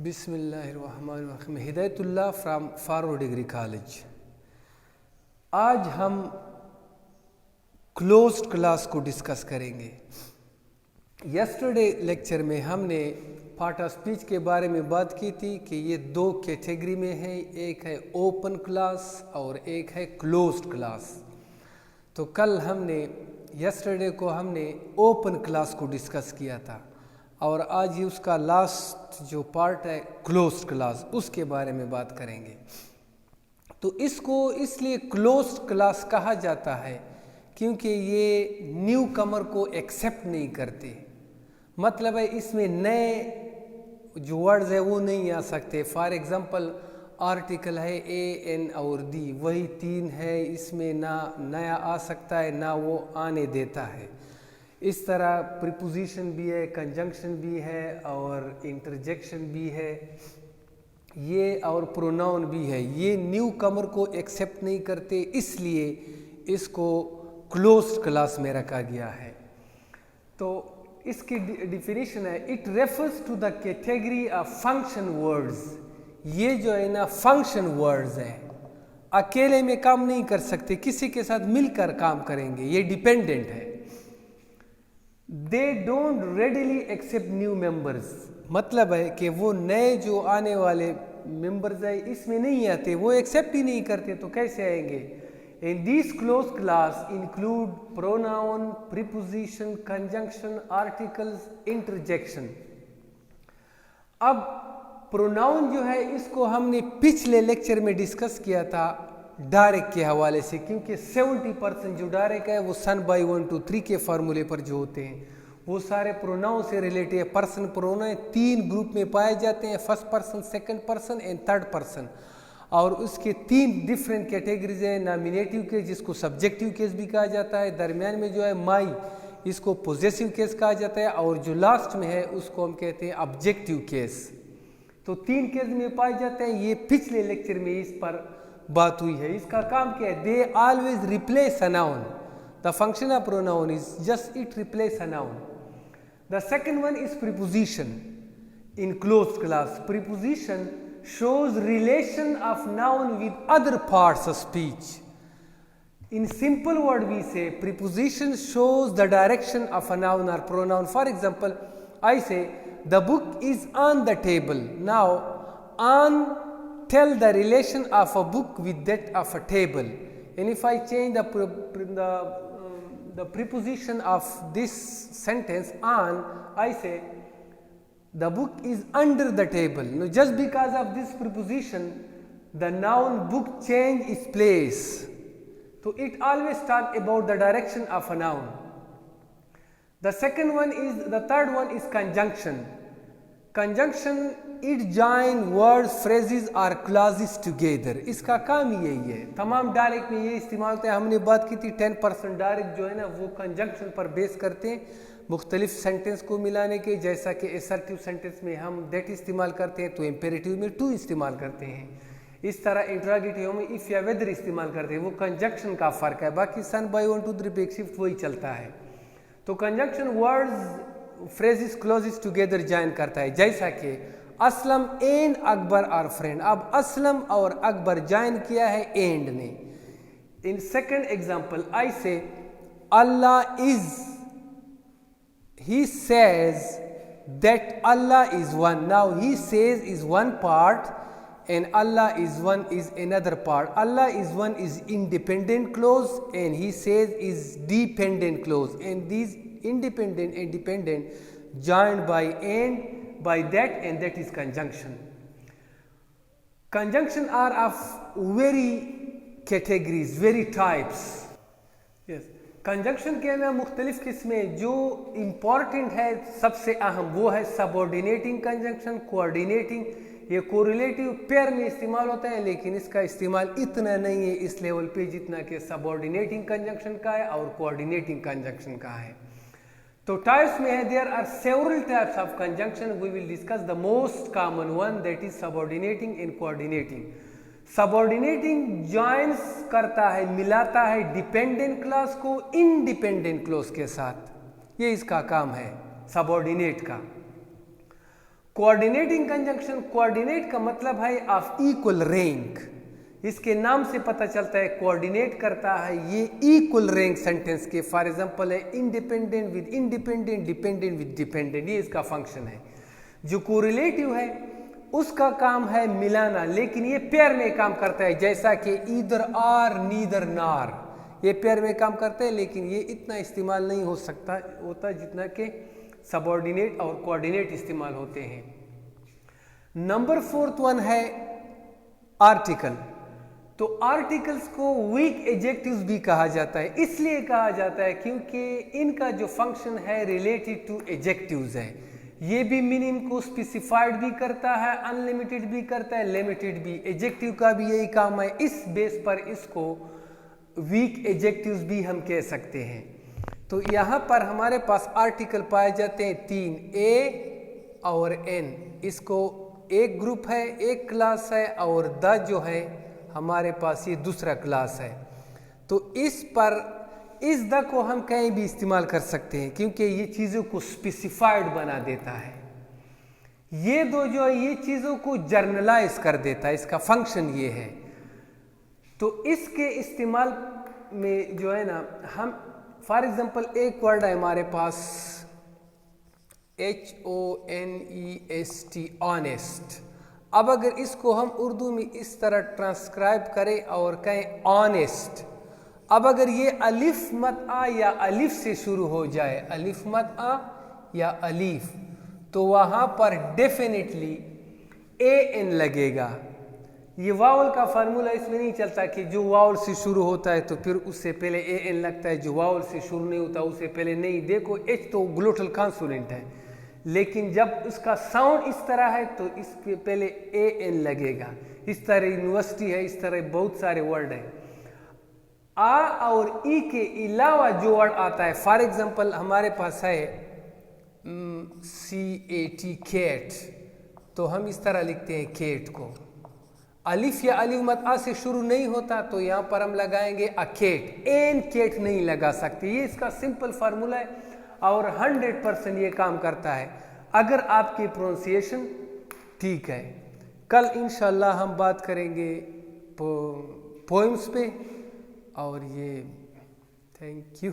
बिस्मिल्लाहिर्रहमानिर्रहीम। Hidayatullah from Farooq degree college. आज हम क्लोज्ड क्लास को डिस्कस करेंगे। यस्टरडे लेक्चर में हमने पार्ट ऑफ स्पीच के बारे में बात की थी कि ये दो कैटेगरी में है, एक है ओपन क्लास और एक है क्लोज्ड क्लास। तो कल यस्टरडे को हमने ओपन क्लास को डिस्कस किया था और आज ही उसका लास्ट जो पार्ट है क्लोज्ड क्लास, उसके बारे में बात करेंगे। तो इसको इसलिए क्लोज्ड क्लास कहा जाता है क्योंकि ये न्यू कमर को एक्सेप्ट नहीं करते। मतलब है इसमें नए जो वर्ड्स है वो नहीं आ सकते। फॉर एग्जांपल आर्टिकल है ए एन और दी, वही तीन है, इसमें ना नया आ सकता है ना वो आने देता है। इस तरह प्रीपोजिशन भी है, कंजंक्शन भी है और इंटरजेक्शन भी है, ये और प्रोनाउन भी है। ये न्यू कमर को एक्सेप्ट नहीं करते, इसलिए इसको क्लोज्ड क्लास में रखा गया है। तो इसकी डिफिनीशन है, it refers to the category of function words. ये जो है ना फंक्शन वर्ड्स हैं, अकेले में काम नहीं कर सकते, किसी के साथ मिलकर काम करेंगे, ये डिपेंडेंट है। They don't readily accept new members, मतलब है कि वो नए जो आने वाले मेंबर्स है इसमें नहीं आते, वो एक्सेप्ट ही नहीं करते, तो कैसे आएंगे। In this close class include pronoun, preposition, conjunction, articles, interjection. अब प्रोनाउन जो है इसको हमने पिछले लेक्चर में डिस्कस किया था डायरेक्ट के हवाले से, क्योंकि 70% जो डायरेक्ट है वो सन बाई 1 2 3 के फार्मूले पर जो होते हैं वो सारे प्रोनाउन से रिलेटेड है। पर्सन प्रोनाउन तीन ग्रुप में पाए जाते हैं, first person, second person and third person, और उसके तीन डिफरेंट कैटेगरीज हैं। नॉमिनेटिव केस जिसको सब्जेक्टिव केस भी कहा जाता है, दरमियान में जो है माई, इसको पोजेसिव केस कहा जाता है, और जो लास्ट में है उसको हम कहते हैं ऑब्जेक्टिव केस। तो तीन केस में पाए जाते हैं। ये पिछले लेक्चर में इस पर बात हुई है। इसका काम क्या है, they always replace a noun. The function of pronoun is just it replace a noun. The second one is preposition in closed class. Preposition shows relation of noun with other parts of speech. In simple word we say preposition shows the direction of a noun or pronoun. For example, I say the book is on the table. Now on tell the relation of a book with that of a table. And if I change the preposition of this sentence on, I say the book is under the table. Now, just because of this preposition, the noun book change its place. So it always talk about the direction of a noun. The third one is conjunction. Conjunction, it join words, phrases or clauses together. इसका काम ही यही है। तमाम direct में ये इस्तेमाल होता है। हमने बात की थी 10% डायरेक्ट जो है ना वो कंजंक्शन पर बेस करते हैं मुख्तलिफ सेंटेंस को मिलाने के। जैसा कि असर्टिव सेंटेंस में हम दैट इस्तेमाल करते हैं, तो इम्पेरेटिव में टू इस्तेमाल करते हैं। इस तरह इंट्रोगेटिव में इफ या वेदर इस्तेमाल करते हैं। वो कंजंक्शन का फ़र्क है, बाकी सन बाई 1 2 3 पे एक शिफ्ट वही चलता है। तो conjunction words, phrases, clauses together join करता है। जैसा कि Aslam and Akbar are friend. अब असलम और अकबर जॉइन किया है एंड ने। इन सेकेंड एग्जाम्पल आई से अल्लाह is, he says that Allah is one. Now he says is one part and Allah is one is another part. Allah is one is independent clause and he says is dependent clause, and these independent and dependent joined by and by that, and that is conjunction. Conjunction are of very categories, very types. Yes. Conjunction के अंदर मुख्तलिफ किस्में, जो important है सबसे अहम वो है सबऑर्डिनेटिंग कंजंक्शन, कोऑर्डिनेटिंग। ये कोरिलेटिव पेयर में इस्तेमाल होता है, लेकिन इसका इस्तेमाल इतना नहीं है इस लेवल पे जितना कि सबऑर्डिनेटिंग कंजंक्शन का है और कोऑर्डिनेटिंग कंजंक्शन का है। तो टाइप्स में है, there are several types of conjunction. We will discuss the most common one, that is subordinating and coordinating. Subordinating joins करता है, मिलाता है डिपेंडेंट क्लॉज को इंडिपेंडेंट क्लॉज के साथ, ये इसका काम है सबऑर्डिनेट का। कोऑर्डिनेटिंग कंजंक्शन, कोऑर्डिनेट का मतलब है ऑफ इक्वल रैंक। इसके नाम से पता चलता है कोऑर्डिनेट करता है ये इक्वल रैंक सेंटेंस के। फॉर एग्जांपल है independent with independent, dependent with dependent, ये इसका फंक्शन है। जो कोरिलेटिव है उसका काम है मिलाना, लेकिन ये पेयर में काम करता है, जैसा कि ईदर आर नीदर नार, ये पेयर में काम करता है, लेकिन ये इतना इस्तेमाल नहीं हो सकता होता जितना कि सबऑर्डिनेट और कोऑर्डिनेट इस्तेमाल होते हैं। नंबर 4th वन है आर्टिकल। तो आर्टिकल्स को वीक एडजेक्टिव्स भी कहा जाता है, इसलिए कहा जाता है क्योंकि इनका जो फंक्शन है रिलेटेड टू एडजेक्टिव्स है। ये भी मीनिंग को स्पेसिफाइड भी करता है, अनलिमिटेड भी करता है, लिमिटेड भी। एडजेक्टिव का भी यही काम है, इस बेस पर इसको वीक एडजेक्टिव्स भी हम कह सकते हैं। तो यहाँ पर हमारे पास आर्टिकल पाए जाते हैं 3, ए और एन। इसको एक ग्रुप है, एक क्लास है, और द जो है हमारे पास ये दूसरा क्लास है। तो इस द को हम कहीं भी इस्तेमाल कर सकते हैं क्योंकि ये चीज़ों को स्पेसिफाइड बना देता है। ये दो जो है ये चीज़ों को जर्नलाइज कर देता है, इसका फंक्शन ये है। तो इसके इस्तेमाल में जो है ना, हम फॉर एग्जांपल एक वर्ड है हमारे पास HONEST, ऑनेस्ट। अब अगर इसको हम उर्दू में इस तरह ट्रांसक्राइब करें और कहें ऑनेस्ट, अब अगर ये अलिफ मत आ या अलिफ से शुरू हो जाए, अलिफ मत आ या अलिफ, तो वहाँ पर डेफिनेटली AN लगेगा। ये वावल का फार्मूला इसमें नहीं चलता कि जो वावल से शुरू होता है तो फिर उससे पहले AN लगता है, जो वावल से शुरू नहीं होता उससे पहले नहीं। देखो H तो ग्लोटल कॉन्सोनेंट है, लेकिन जब उसका साउंड इस तरह है तो इसके पहले AN लगेगा। इस तरह यूनिवर्सिटी है, इस तरह बहुत सारे वर्ड हैं। आ और ई के अलावा जो वर्ड आता है, फॉर एग्जांपल हमारे पास है CAT, कैट, तो हम इस तरह लिखते हैं कैट को। अलिफ या अलिफ मत आ से शुरू नहीं होता तो यहाँ पर हम लगाएंगे अकेट, एन केट नहीं लगा सकते। ये इसका सिंपल फार्मूला है और 100% ये काम करता है अगर आपकी प्रोनाउंसिएशन ठीक है। कल इंशाल्लाह हम बात करेंगे पोएम्स पे, और ये थैंक यू।